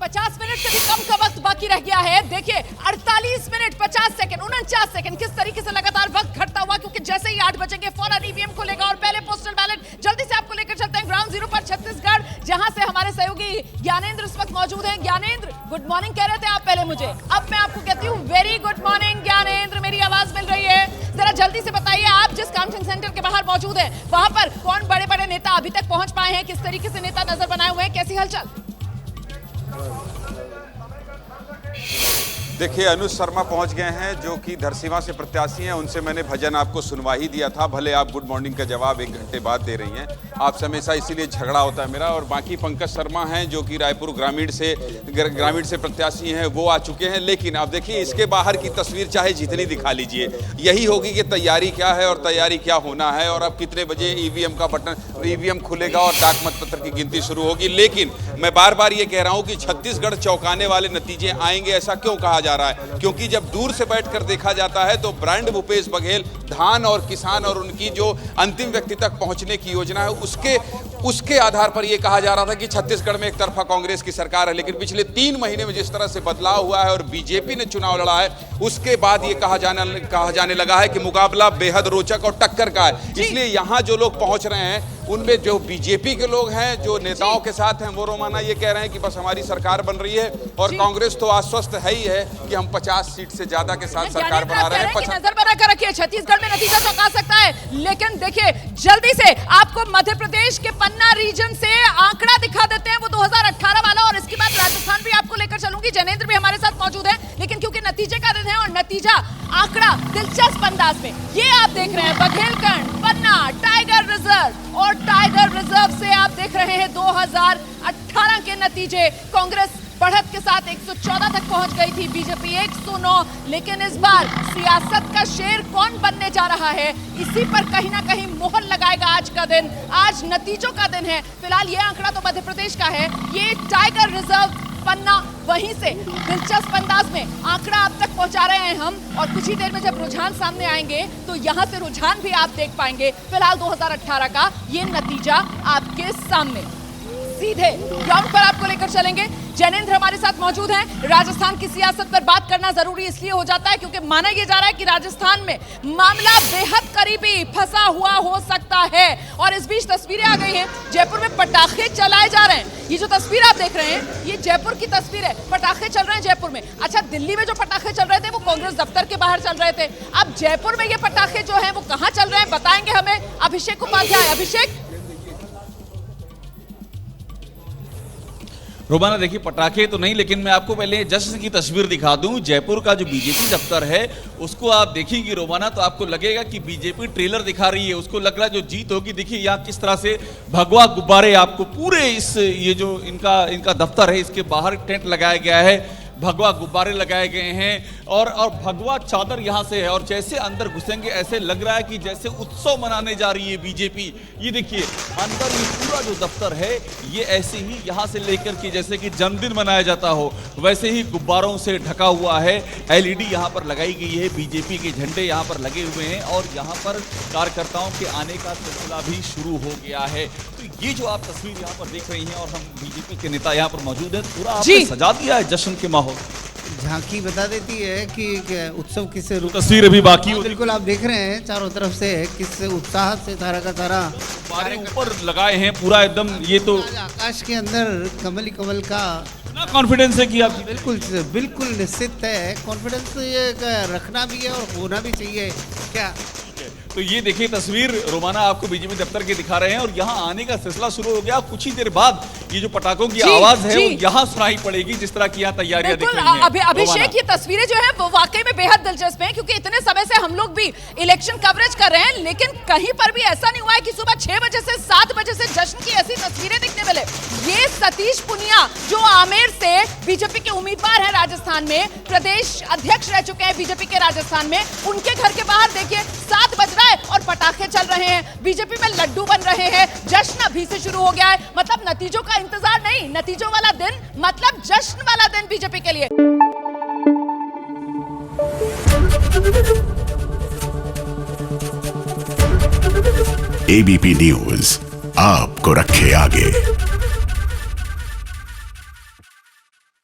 50 minute से भी कम का वक्त बाकी रह गया है। देखिए 48 मिनट 50 सेकंड 49 सेकंड किस तरीके से लगातार वक्त घटता हुआ, क्योंकि जैसे ही 8 बजेंगे फौरन ईवीएम खुलेगा और पहले पोस्टल बैलेट। जल्दी से आपको लेकर चलते हैं ग्राउंड जीरो पर छत्तीसगढ़, जहां से हमारे सहयोगी ज्ञानेंद्र इस वक्त मौजूद हैं। ज्ञानेंद्र, गुड मॉर्निंग कह रहे थे आप पहले मुझे, अब मैं आपको कहती हूँ वेरी गुड मॉर्निंग ज्ञानेंद्र, मेरी आवाज मिल रही है? जरा जल्दी से बताइए, आप जिस कॉन्वेंशन सेंटर के बाहर मौजूद हैं वहां पर कौन बड़े बड़े नेता अभी तक पहुंच पाए हैं, किस तरीके से नेता नजर बनाए हुए हैं, कैसी हलचल? देखिए अनुज शर्मा पहुंच गए हैं जो कि धरसींवा से प्रत्याशी हैं। उनसे मैंने भजन आपको सुनवा ही दिया था, भले आप गुड मॉर्निंग का जवाब 1 घंटे बाद दे रही हैं। आपसे हमेशा इसीलिए झगड़ा होता है मेरा। और बाकी पंकज शर्मा हैं जो कि रायपुर ग्रामीण से प्रत्याशी हैं, वो आ चुके हैं। लेकिन अब देखिए इसके बाहर की तस्वीर चाहे जितनी दिखा लीजिए, यही होगी कि तैयारी क्या है और तैयारी क्या होना है और अब कितने बजे ईवीएम खुलेगा और डाक मतपत्र की गिनती शुरू होगी। लेकिन मैं बार बार ये कह रहा हूँ कि छत्तीसगढ़ चौंकाने वाले नतीजे आएंगे। ऐसा क्यों कहा जा रहा है? क्योंकि जब दूर से बैठकर देखा जाता है तो ब्रांड भूपेश बघेल धान और किसान और उनकी जो अंतिम व्यक्ति तक पहुंचने की योजना है उसके आधार पर यह कहा जा रहा था कि छत्तीसगढ़ में एक तरफा कांग्रेस की सरकार है। लेकिन पिछले 3 महीने में जिस तरह से बदलाव हुआ है और बीजेपी ने चुनाव लड़ा है, उसके बाद ये कहा जाने लगा है कि मुकाबला बेहद रोचक और टक्कर का है। इसलिए यहाँ जो लोग पहुंच रहे हैं उनमें जो बीजेपी के लोग हैं, जो नेताओं के साथ हैं, वो रोमाना ये कह रहे हैं कि बस हमारी सरकार बन रही है और कांग्रेस तो आश्वस्त है ही है कि हम 50 सीट से ज्यादा के साथ सरकार बना रहे हैं। नजर बनाकर रखिए, छत्तीसगढ़ में नतीजा तो आ सकता है। लेकिन देखिए जल्दी से आपको मध्य प्रदेश के पन्ना रीजन से आंकड़ा दिखा देते हैं, वो 2018 वाला, और इसके बाद राजस्थान भी आपको लेकर चलूंगी। जनेंद्र भी हमारे साथ मौजूद है, लेकिन क्योंकि नतीजे का दिन है और नतीजा आंकड़ा दिलचस्प अंदाज में ये आप देख रहे हैं, बघेलखंड, पन्ना, टाइगर रिजर्व, और टाइगर रिजर्व से आप देख रहे हैं 2018 के नतीजे। कांग्रेस बढ़त के साथ 114 तक पहुंच गई थी, बीजेपी 109। लेकिन इस बार सियासत का शेर कौन बनने जा रहा है, इसी पर कहीं ना कहीं मोहर लगाएगा आज का दिन। आज नतीजों का दिन है। फिलहाल ये आंकड़ा तो मध्य प्रदेश का है, ये टाइगर रिजर्व पन्ना वहीं से दिलचस्प अंदाज में आंकड़ा आप तक पहुंचा रहे हैं हम, और कुछ ही देर में जब रुझान सामने आएंगे तो यहां से रुझान भी आप देख पाएंगे। फिलहाल 2018 का ये नतीजा आपके सामने। सीधे ग्राउंड पर आपको लेकर चलेंगे। जनेंद्र हमारे साथ मौजूद हैं। राजस्थान की सियासत पर बात करना जरूरी इसलिए हो जाता है क्योंकि माना यह जा रहा है कि राजस्थान में मामला बेहद करीबी फंसा हुआ हो सकता है। और इस बीच तस्वीरें आ गई हैं, जयपुर में पटाखे चलाए जा रहे हैं। ये जो तस्वीर आप देख रहे हैं ये जयपुर की तस्वीर है, पटाखे चल रहे हैं जयपुर में। अच्छा, दिल्ली में जो पटाखे चल रहे थे वो कांग्रेस दफ्तर के बाहर चल रहे थे, अब जयपुर में ये पटाखे जो है वो कहां चल रहे हैं बताएंगे हमें अभिषेक उपाध्याय। अभिषेक, रोमाना देखिए पटाखे तो नहीं, लेकिन मैं आपको पहले जश्न की तस्वीर दिखा दूं। जयपुर का जो बीजेपी दफ्तर है उसको आप देखेंगे रोमाना तो आपको लगेगा कि बीजेपी ट्रेलर दिखा रही है। उसको लग रहा है जो जीत होगी। देखिए यहाँ किस तरह से भगवा गुब्बारे आपको पूरे ये जो इनका दफ्तर है इसके बाहर टेंट लगाया गया है, भगवा गुब्बारे लगाए गए हैं और भगवा चादर यहाँ से है। और जैसे अंदर घुसेंगे ऐसे लग रहा है कि जैसे उत्सव मनाने जा रही है बीजेपी। ये देखिए अंदर ये पूरा जो दफ्तर है ये ऐसे ही यहाँ से लेकर के जैसे कि जन्मदिन मनाया जाता हो वैसे ही गुब्बारों से ढका हुआ है। LED यहाँ पर लगाई गई है, बीजेपी के झंडे यहाँ पर लगे हुए हैं और यहाँ पर कार्यकर्ताओं के आने का सिलसिला भी शुरू हो गया है। तो ये जो आप तस्वीर यहाँ पर देख रही हैं और हम बीजेपी के नेता यहाँ पर मौजूद है, पूरा आपने सजा दिया है जश्न के माहौल। झांकी बता देती है कि उत्सव किस रूप। तस्वीर अभी बाकी है। बिल्कुल आप देख रहे हैं चारों तरफ से किस उत्साह से सारा का सारा ऊपर लगाए हैं पूरा एकदम। ये तो आकाश के अंदर कमल ही कमल का कॉन्फिडेंस है कि आप बिल्कुल निश्चित है। कॉन्फिडेंस ये रखना भी है और होना भी चाहिए क्या। तो ये देखिए तस्वीर रोमाना आपको बीजेपी दफ्तर के दिखा रहे हैं और यहाँ आने का सिलसिला शुरू हो गया। कुछ ही देर बाद ये जो पटाखों की आवाज है वो यहाँ सुनाई पड़ेगी, जिस तरह की यहाँ तैयारियां दिख रही हैं। अभिषेक, ये तस्वीरें जो है वो वाकई में बेहद दिलचस्प हैं क्योंकि इतने समय से हम लोग भी इलेक्शन कवरेज कर रहे हैं, लेकिन कहीं पर भी ऐसा नहीं हुआ है कि सुबह 6 बजे से 7 बजे से जश्न की ऐसी तस्वीरें दिखने मिले। ये सतीश पुनिया जो आमेर से बीजेपी के उम्मीदवार हैं राजस्थान में, प्रदेश अध्यक्ष रह चुके हैं बीजेपी के राजस्थान में, उनके घर के बाहर देखिए 7 बज रहा है और पटाखे चल रहे हैं, बीजेपी में लड्डू बन रहे हैं, जश्न अभी से शुरू हो गया है। मतलब नतीजों का इंतजार नहीं, नतीजों वाला दिन मतलब जश्न वाला दिन बीजेपी के लिए। ABP न्यूज आपको रखे आगे।